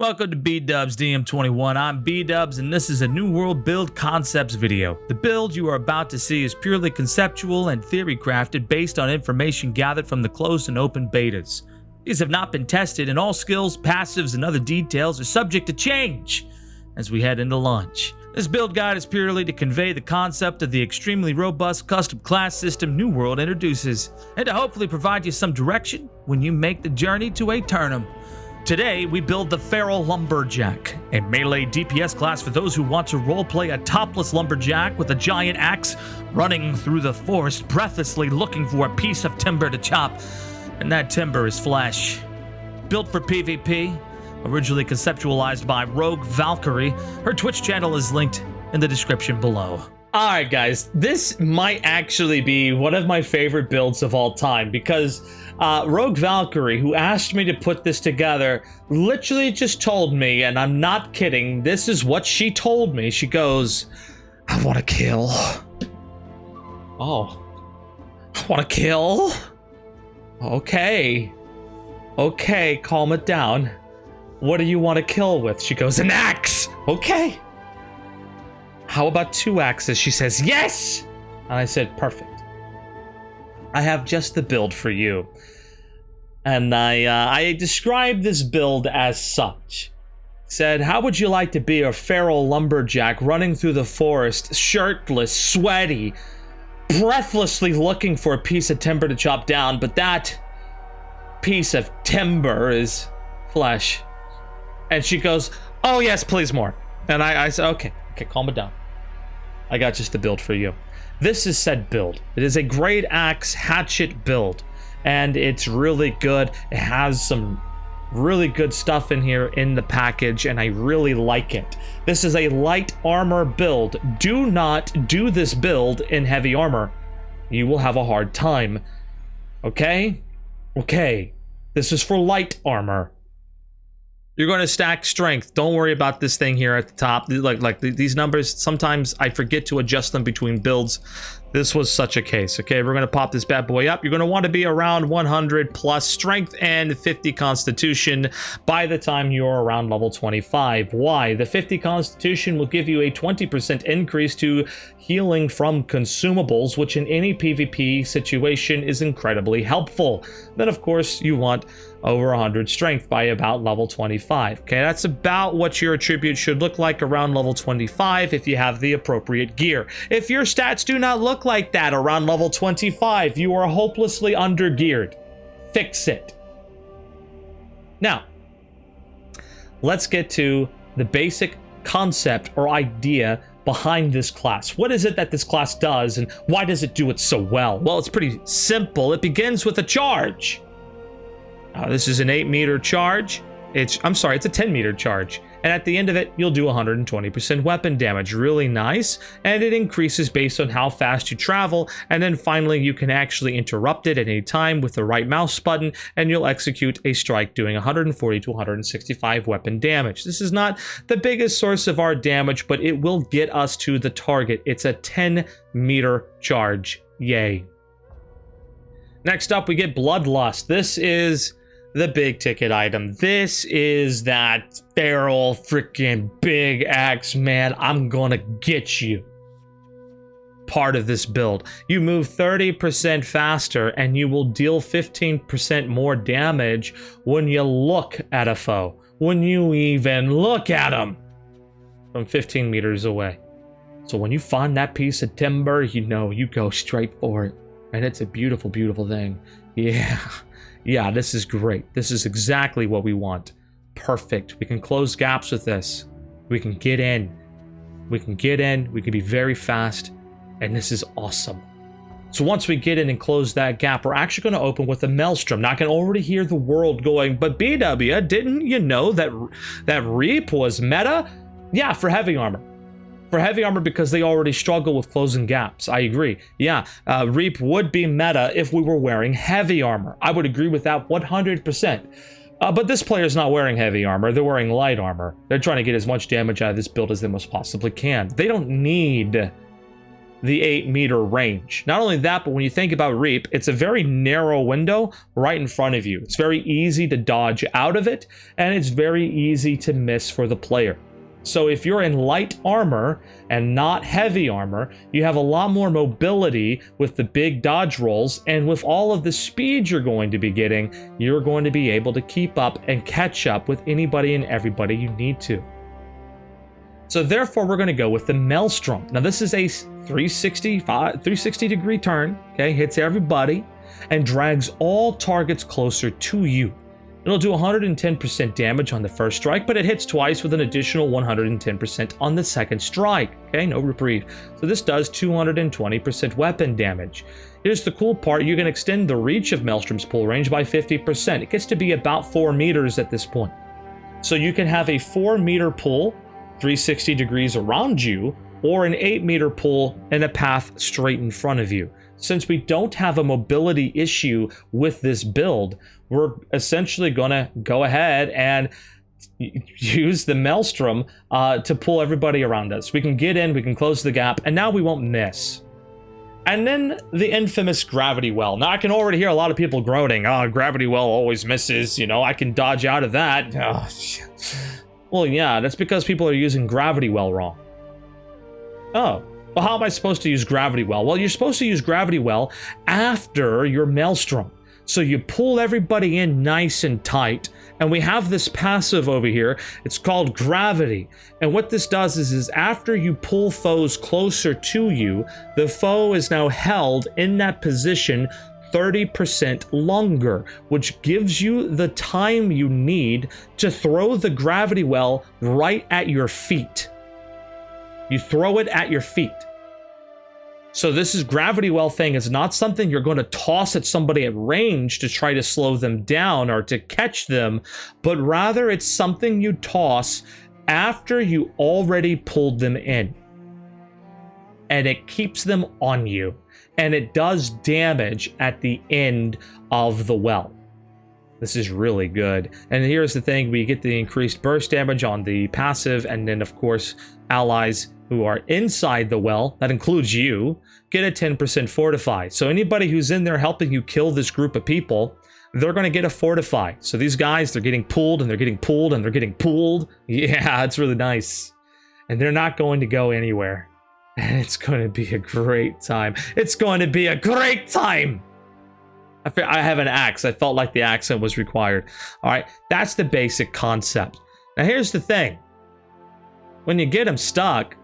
Welcome to BDubz DM21. I'm BDubz and this is a New World build concepts video. The build you are about to see is purely conceptual and theory crafted based on information gathered from the closed and open betas. These have not been tested and all skills, passives, and other details are subject to change as we head into launch. This build guide is purely to convey the concept of the extremely robust custom class system New World introduces, and to hopefully provide you some direction when you make the journey to Aeternum. Today, we build the Feral Lumberjack, a melee DPS class for those who want to roleplay a topless lumberjack with a giant axe running through the forest, breathlessly looking for a piece of timber to chop, and that timber is flesh. Built for PvP, originally conceptualized by Rogue Valkyrie, her Twitch channel is linked in the description below. Alright guys, this might actually be one of my favorite builds of all time because Rogue Valkyrie, who asked me to put this together, literally just told me, and I'm not kidding, this is what she told me. She goes, I want to kill. Oh. I want to kill? Okay. Okay, calm it down. What do you want to kill with? She goes, an axe! Okay. How about 2 axes? She says, yes! And I said, perfect. I have just the build for you. And I described this build as such. Said, how would you like to be a feral lumberjack running through the forest, shirtless, sweaty, breathlessly looking for a piece of timber to chop down, but that piece of timber is flesh. And she goes, oh yes, please more. And I said, okay, calm it down. I got just the build for you. This is said build. It is a Great Axe Hatchet build, and it's really good. It has some really good stuff in here in the package, and I really like it. This is a light armor build. Do not do this build in heavy armor. You will have a hard time. Okay? Okay. This is for light armor. You're going to stack strength. Don't worry about this thing here at the top. Like these numbers, sometimes I forget to adjust them between builds. This was such a case. Okay, we're going to pop this bad boy up. You're going to want to be around 100 plus strength and 50 constitution by the time you're around level 25. Why? The 50 constitution will give you a 20% increase to healing from consumables, which in any PvP situation is incredibly helpful. Then, of course, you want over 100 strength by about level 25. Okay, that's about what your attribute should look like around level 25 if you have the appropriate gear. If your stats do not look like that around level 25, you are hopelessly under-geared. Fix it. Now, let's get to the basic concept or idea behind this class. What is it that this class does, and why does it do it so well? Well, it's pretty simple. It begins with a charge. This is an 8-meter charge. It's a 10-meter charge. And at the end of it, you'll do 120% weapon damage. Really nice. And it increases based on how fast you travel. And then finally, you can actually interrupt it at any time with the right mouse button, and you'll execute a strike doing 140 to 165 weapon damage. This is not the biggest source of our damage, but it will get us to the target. It's a 10-meter charge. Yay. Next up, we get Bloodlust. This is the big ticket item. This is that feral freaking big axe, man, I'm gonna get you part of this build. You move 30% faster and you will deal 15% more damage when you look at a foe. When you even look at them from 15 meters away. So when you find that piece of timber, you know, you go straight for it. And it's a beautiful, beautiful thing. Yeah, this is great. This is exactly what we want. Perfect. We can close gaps with this. We can get in. We can be very fast. And this is awesome. So once we get in and close that gap, we're actually going to open with a Maelstrom. Now I can already hear the world going, but BW, didn't you know that Reap was meta? Yeah, for heavy armor. For heavy armor because they already struggle with closing gaps. I agree. Yeah, Reap would be meta if we were wearing heavy armor. I would agree with that 100%. But this player's not wearing heavy armor. They're wearing light armor. They're trying to get as much damage out of this build as they most possibly can. They don't need the 8-meter range. Not only that, but when you think about Reap, it's a very narrow window right in front of you. It's very easy to dodge out of it, and it's very easy to miss for the player. So if you're in light armor and not heavy armor, you have a lot more mobility with the big dodge rolls, and with all of the speed you're going to be getting, you're going to be able to keep up and catch up with anybody and everybody you need to. So therefore, we're going to go with the Maelstrom. Now this is a 360 degree turn, okay, hits everybody and drags all targets closer to you. It'll do 110% damage on the first strike, but it hits twice with an additional 110% on the second strike, okay, no reprieve. So this does 220% weapon damage. Here's the cool part, you can extend the reach of Maelstrom's pull range by 50%. It gets to be about 4 meters at this point. So you can have a 4-meter pull 360 degrees around you, or an 8-meter pull in a path straight in front of you. Since we don't have a mobility issue with this build, we're essentially gonna go ahead and use the Maelstrom to pull everybody around us. We can get in, we can close the gap, and now we won't miss. And then the infamous Gravity Well. Now I can already hear a lot of people groaning, oh, Gravity Well always misses, you know, I can dodge out of that. Oh, shit. Well, yeah, that's because people are using Gravity Well wrong. Oh, well, how am I supposed to use Gravity Well? Well, you're supposed to use Gravity Well after your Maelstrom. So you pull everybody in nice and tight, and we have this passive over here. It's called Gravity. And what this does is after you pull foes closer to you, the foe is now held in that position 30% longer, which gives you the time you need to throw the Gravity Well right at your feet. You throw it at your feet. So this is Gravity Well thing is not something you're going to toss at somebody at range to try to slow them down or to catch them, but rather it's something you toss after you already pulled them in. And it keeps them on you. And it does damage at the end of the well. This is really good. And here's the thing, we get the increased burst damage on the passive, and then of course, allies who are inside the well, that includes you, get a 10% fortify. So anybody who's in there helping you kill this group of people, they're going to get a fortify. So these guys, they're getting pulled and they're getting pulled and they're getting pulled. Yeah, it's really nice. And they're not going to go anywhere. And it's going to be a great time. It's going to be a great time. I have an axe. I felt like the accent was required. All right, that's the basic concept. Now here's the thing. When you get them stuck,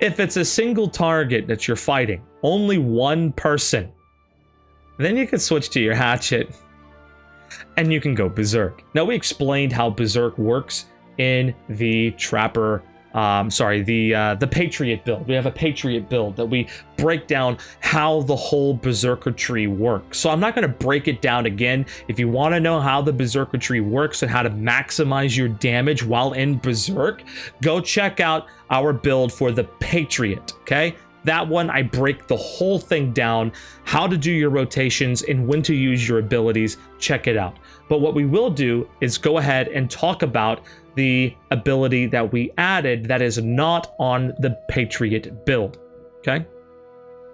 if it's a single target that you're fighting, only one person, then you can switch to your Hatchet and you can go Berserk. Now we explained how Berserk works in the Trapper the Patriot build. We have a Patriot build that we break down how the whole Berserker tree works. So I'm not going to break it down again. If you want to know how the Berserker tree works and how to maximize your damage while in Berserk, go check out our build for the Patriot, okay? That one, I break the whole thing down, how to do your rotations and when to use your abilities. Check it out. But what we will do is go ahead and talk about the ability that we added that is not on the Patriot build, okay?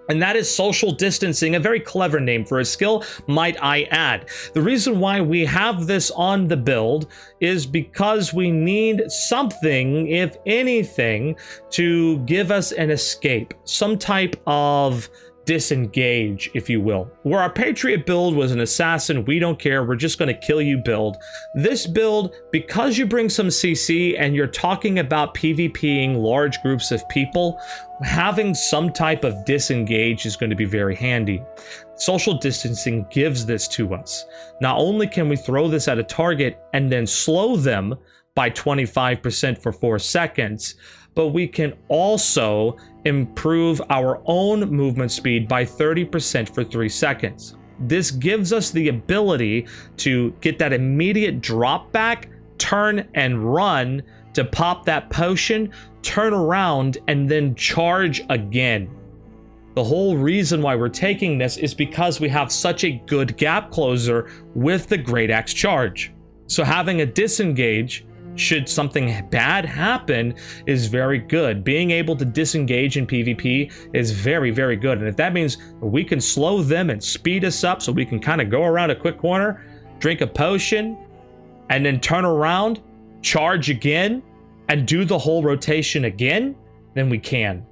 And that is social distancing, a very clever name for a skill, might I add. The reason why we have this on the build is because we need something, if anything, to give us an escape, some type of disengage, if you will. Where our Patriot build was an assassin, we don't care, we're just going to kill you build. This build, because you bring some CC and you're talking about PvPing large groups of people, having some type of disengage is going to be very handy. Social distancing gives this to us. Not only can we throw this at a target and then slow them by 25% for 4 seconds, but we can also improve our own movement speed by 30% for 3 seconds. This gives us the ability to get that immediate drop back, turn and run to pop that potion, turn around, and then charge again. The whole reason why we're taking this is because we have such a good gap closer with the Great Axe charge. So having a disengage should something bad happen is very good. Being able to disengage in PvP is very, very good. And if that means we can slow them and speed us up so we can kind of go around a quick corner, drink a potion, and then turn around, charge again, and do the whole rotation again, then we can.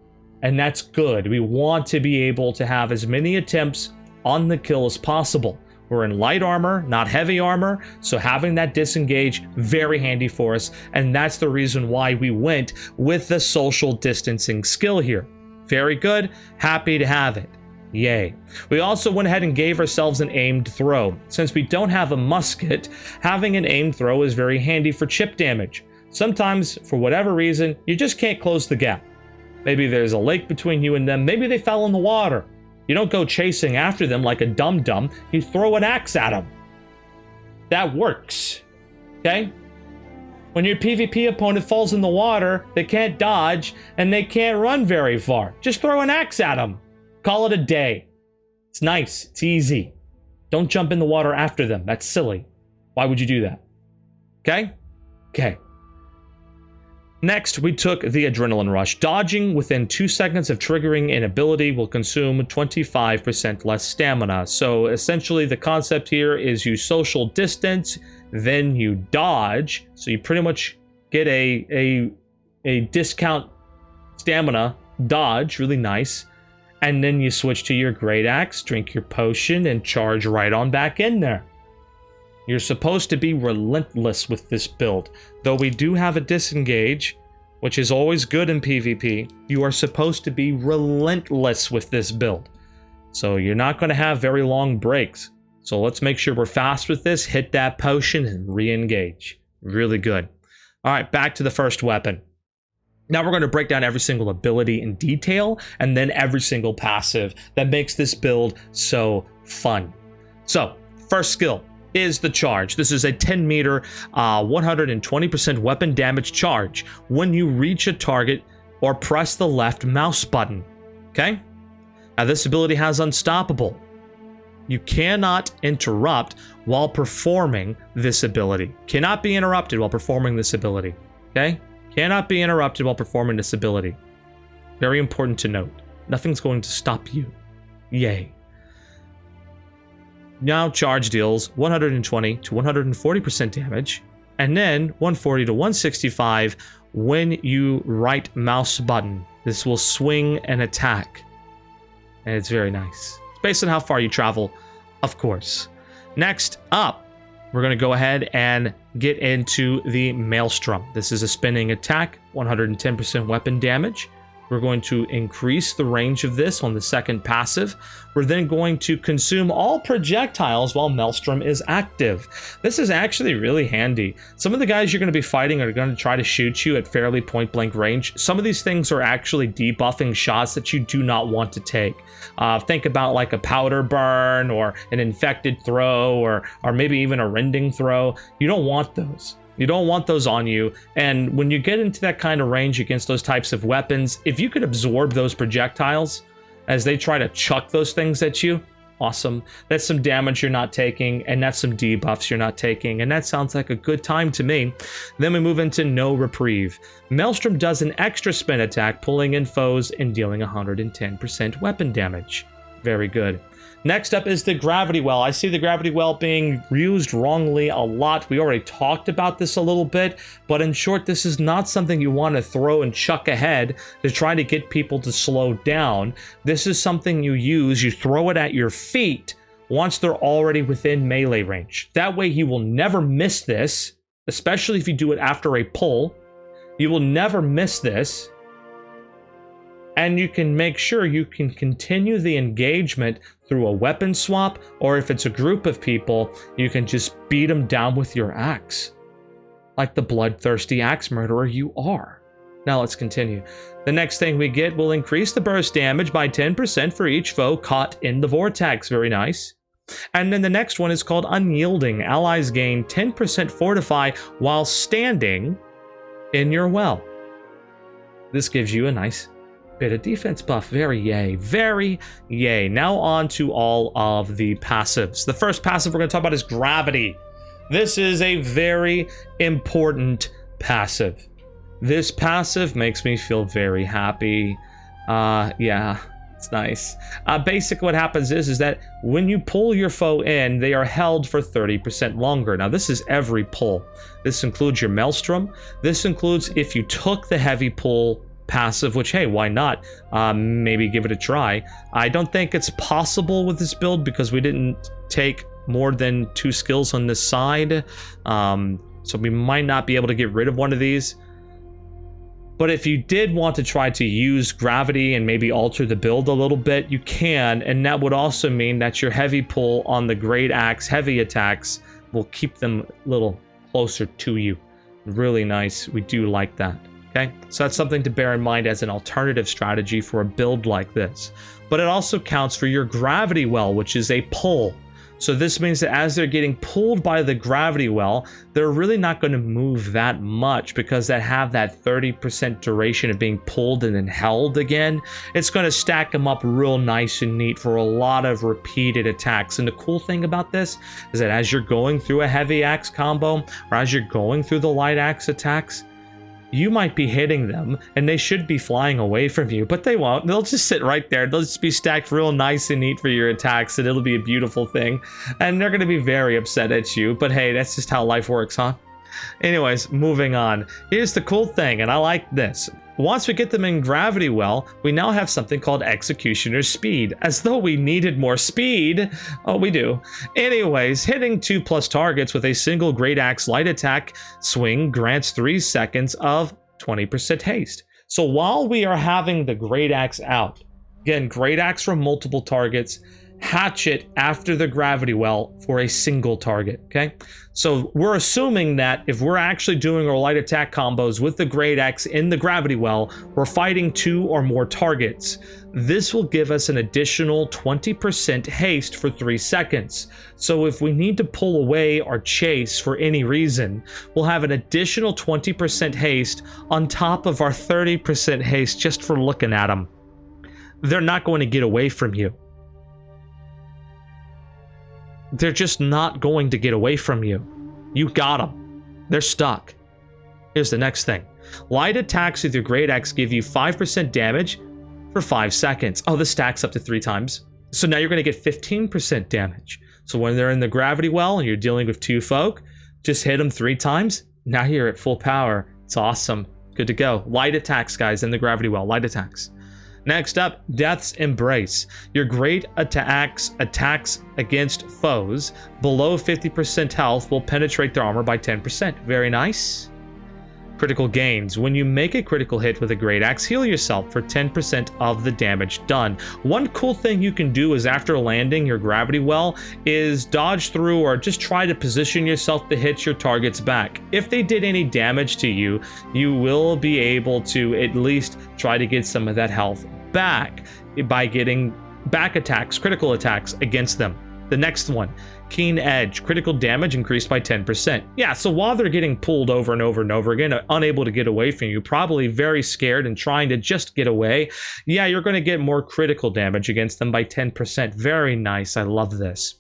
And that's good. We want to be able to have as many attempts on the kill as possible. We're in light armor, not heavy armor, so having that disengage, very handy for us, and that's the reason why we went with the social distancing skill here. Very good, happy to have it. Yay. We also went ahead and gave ourselves an aimed throw. Since we don't have a musket, having an aimed throw is very handy for chip damage. Sometimes, for whatever reason, you just can't close the gap. Maybe there's a lake between you and them, maybe they fell in the water. You don't go chasing after them like a dum-dum. You throw an axe at them. That works. Okay? When your PvP opponent falls in the water, they can't dodge, and they can't run very far. Just throw an axe at them. Call it a day. It's nice. It's easy. Don't jump in the water after them. That's silly. Why would you do that? Okay? Okay. Next, we took the Adrenaline Rush. Dodging within 2 seconds of triggering an ability will consume 25% less stamina. So essentially the concept here is you social distance, then you dodge. So you pretty much get a discount stamina dodge, really nice. And then you switch to your Great Axe, drink your potion, and charge right on back in there. You're supposed to be relentless with this build. Though we do have a disengage, which is always good in PvP, you are supposed to be relentless with this build. So you're not going to have very long breaks. So let's make sure we're fast with this, hit that potion, and re-engage. Really good. All right, back to the first weapon. Now we're going to break down every single ability in detail, and then every single passive that makes this build so fun. So, first skill is the charge. This is a 10 meter, 120% weapon damage charge when you reach a target or press the left mouse button. Okay? Now this ability has Unstoppable. You cannot interrupt while performing this ability. Cannot be interrupted while performing this ability. Okay? Cannot be interrupted while performing this ability. Very important to note. Nothing's going to stop you. Yay. Now charge deals 120 to 140% damage, and then 140 to 165 when you right mouse button. This will swing an attack, and it's very nice. It's based on how far you travel, of course. Next up, we're going to go ahead and get into the Maelstrom. This is a spinning attack, 110% weapon damage. We're going to increase the range of this on the second passive. We're then going to consume all projectiles while Maelstrom is active. This is actually really handy. Some of the guys you're going to be fighting are going to try to shoot you at fairly point-blank range. Some of these things are actually debuffing shots that you do not want to take. Think about like a powder burn or an infected throw or maybe even a rending throw. You don't want those. You don't want those on you, and when you get into that kind of range against those types of weapons, if you could absorb those projectiles as they try to chuck those things at you, awesome. That's some damage you're not taking, and that's some debuffs you're not taking, and that sounds like a good time to me. Then we move into No Reprieve. Maelstrom does an extra spin attack, pulling in foes and dealing 110% weapon damage. Very good. Next up is the Gravity Well. I see the Gravity Well being used wrongly a lot. We already talked about this a little bit, but in short, this is not something you want to throw and chuck ahead to try to get people to slow down. This is something you use. You throw it at your feet once they're already within melee range. That way you will never miss this, especially if you do it after a pull. You will never miss this. And you can make sure you can continue the engagement through a weapon swap, or if it's a group of people, you can just beat them down with your axe. Like the bloodthirsty axe murderer you are. Now let's continue. The next thing we get will increase the burst damage by 10% for each foe caught in the vortex. Very nice. And then the next one is called Unyielding. Allies gain 10% fortify while standing in your well. This gives you a nice bit of defense buff. Very yay. Very yay. Now on to all of the passives. The first passive we're going to talk about is Gravity. This is a very important passive. This passive makes me feel very happy. Yeah, it's nice. Basic what happens is that when you pull your foe in, they are held for 30% longer. Now this is every pull. This includes your Maelstrom. This includes if you took the heavy pull passive, which, hey, why not? Maybe give it a try. I don't think it's possible with this build because we didn't take more than 2 skills on this side. So we might not be able to get rid of one of these. But if you did want to try to use gravity and maybe alter the build a little bit, you can, and that would also mean that your heavy pull on the Great Axe heavy attacks will keep them a little closer to you. Really nice. We do like that. Okay, so that's something to bear in mind as an alternative strategy for a build like this. But it also counts for your gravity well, which is a pull. So this means that as they're getting pulled by the gravity well, they're really not going to move that much because they have that 30% duration of being pulled and then held again. It's going to stack them up real nice and neat for a lot of repeated attacks. And the cool thing about this is that as you're going through a heavy axe combo or as you're going through the light axe attacks, you might be hitting them and they should be flying away from you, but they won't. They'll just sit right there. They'll just be stacked real nice and neat for your attacks, and it'll be a beautiful thing. And they're going to be very upset at you, but hey, that's just how life works, huh? Anyways, moving on. Here's the cool thing, and I like this. Once we get them in gravity well, we now have something called Executioner Speed. As though we needed more speed. Oh, we do. Anyways, hitting 2+ targets with a single Great Axe light attack swing grants 3 seconds of 20% haste. So while we are having the Great Axe out, again, Great Axe from multiple targets, Hatchet after the gravity well for a single target, okay? So we're assuming that if we're actually doing our light attack combos with the Great Axe in the gravity well, we're fighting 2 or more targets. This will give us an additional 20% haste for 3 seconds. So if we need to pull away or chase for any reason, we'll have an additional 20% haste on top of our 30% haste just for looking at them. They're not going to get away from you. They're just not going to get away from you. You got them. They're stuck. Here's the next thing. Light attacks with your Great Axe give you 5% damage for 5 seconds. Oh, this stacks up to 3 times. So now you're going to get 15% damage. So when they're in the gravity well and you're dealing with 2 folk, just hit them 3 times. Now you're at full power. It's awesome. Good to go. Light attacks, guys, in the gravity well. Light attacks. Next up, Death's Embrace. Your Great attacks against foes below 50% health will penetrate their armor by 10%. Very nice. Critical gains. When you make a critical hit with a Great Axe, heal yourself for 10% of the damage done. One cool thing you can do is after landing your gravity well is dodge through or just try to position yourself to hit your targets back. If they did any damage to you, you will be able to at least try to get some of that health back by getting back attacks, critical attacks against them. The next one, Keen Edge, critical damage increased by 10%. Yeah, so while they're getting pulled over and over and over again, unable to get away from you, probably very scared and trying to just get away, yeah, you're going to get more critical damage against them by 10%. Very nice. I love this.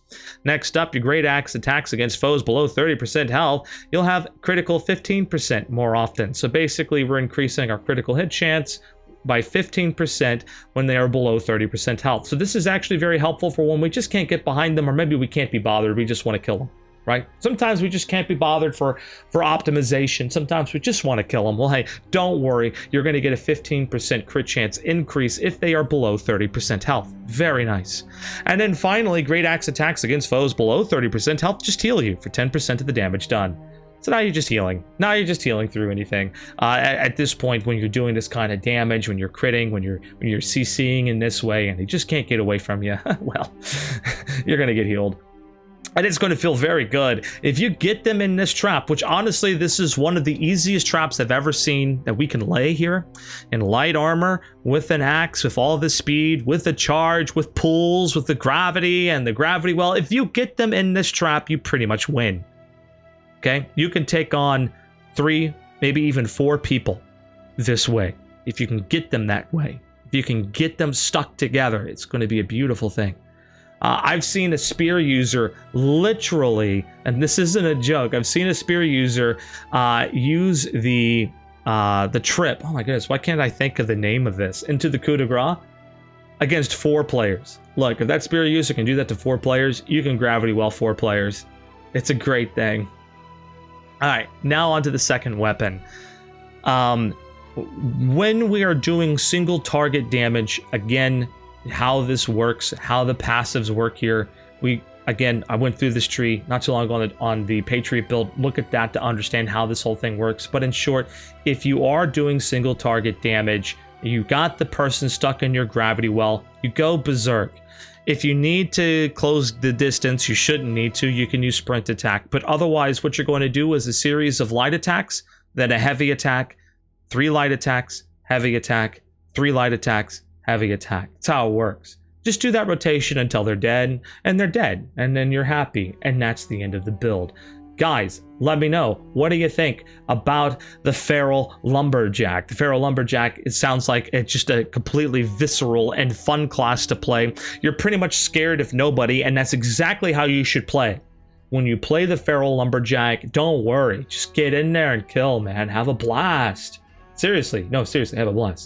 Next up, your Great Axe attacks against foes below 30% health. You'll have critical 15% more often. So basically, we're increasing our critical hit chance by 15% when they are below 30% health. So this is actually very helpful for when we just can't get behind them, or maybe we can't be bothered, we just want to kill them, right? Sometimes we just can't be bothered for optimization. Sometimes we just want to kill them. Well, hey, don't worry. You're going to get a 15% crit chance increase if they are below 30% health. Very nice. And then finally, Great Axe attacks against foes below 30% health just heal you for 10% of the damage done. So now you're just healing. Now you're just healing through anything. At this point, when you're doing this kind of damage, when you're critting, when you're CCing in this way, and they just can't get away from you, well, you're gonna get healed. And it's going to feel very good. If you get them in this trap, which honestly, this is one of the easiest traps I've ever seen that we can lay here, in light armor, with an axe, with all the speed, with the charge, with pulls, with the gravity and the gravity well, if you get them in this trap, you pretty much win. Okay, you can take on 3, maybe even 4 people this way. If you can get them that way, if you can get them stuck together, it's going to be a beautiful thing. I've seen a spear user literally, and this isn't a joke, I've seen a spear user use the trip. Oh my goodness, why can't I think of the name of this? Into the coup de grace against 4 players. Look, if that spear user can do that to 4 players, you can gravity well 4 players. It's a great thing. All right, now onto the second weapon. When we are doing single target damage, again, how this works, how the passives work here. I went through this tree not too long ago on the Patriot build. Look at that to understand how this whole thing works. But in short, if you are doing single target damage, you got the person stuck in your gravity well, you go berserk. If you need to close the distance, you shouldn't need to. You can use sprint attack. But otherwise, what you're going to do is a series of light attacks, then a heavy attack, 3 light attacks, heavy attack, 3 light attacks, heavy attack. That's how it works. Just do that rotation until they're dead, and they're dead, and then you're happy, and that's the end of the build. Guys, let me know, what do you think about the Feral Lumberjack? The Feral Lumberjack, it sounds like it's just a completely visceral and fun class to play. You're pretty much scared of nobody, and that's exactly how you should play. When you play the Feral Lumberjack, don't worry. Just get in there and kill, man. Have a blast. Seriously, no, seriously, have a blast.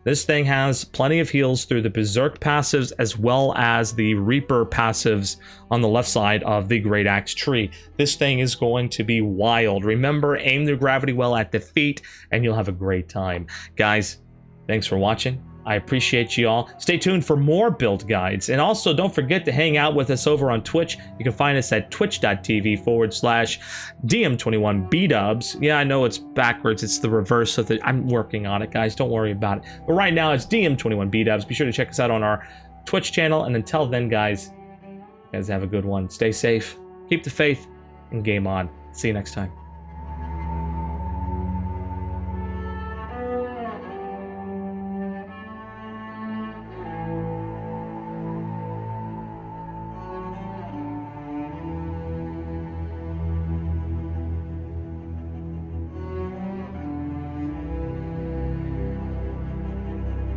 This thing has plenty of heals through the Berserk passives as well as the Reaper passives on the left side of the Great Axe tree. This thing is going to be wild. Remember, aim the gravity well at the feet and you'll have a great time. Guys, thanks for watching. I appreciate you all. Stay tuned for more build guides. And also, don't forget to hang out with us over on Twitch. You can find us at twitch.tv/DM21 BDubz. Yeah, I know it's backwards. It's the reverse of it. I'm working on it, guys. Don't worry about it. But right now, it's DM21 BDubz. Be sure to check us out on our Twitch channel. And until then, guys, you guys have a good one. Stay safe, keep the faith, and game on. See you next time.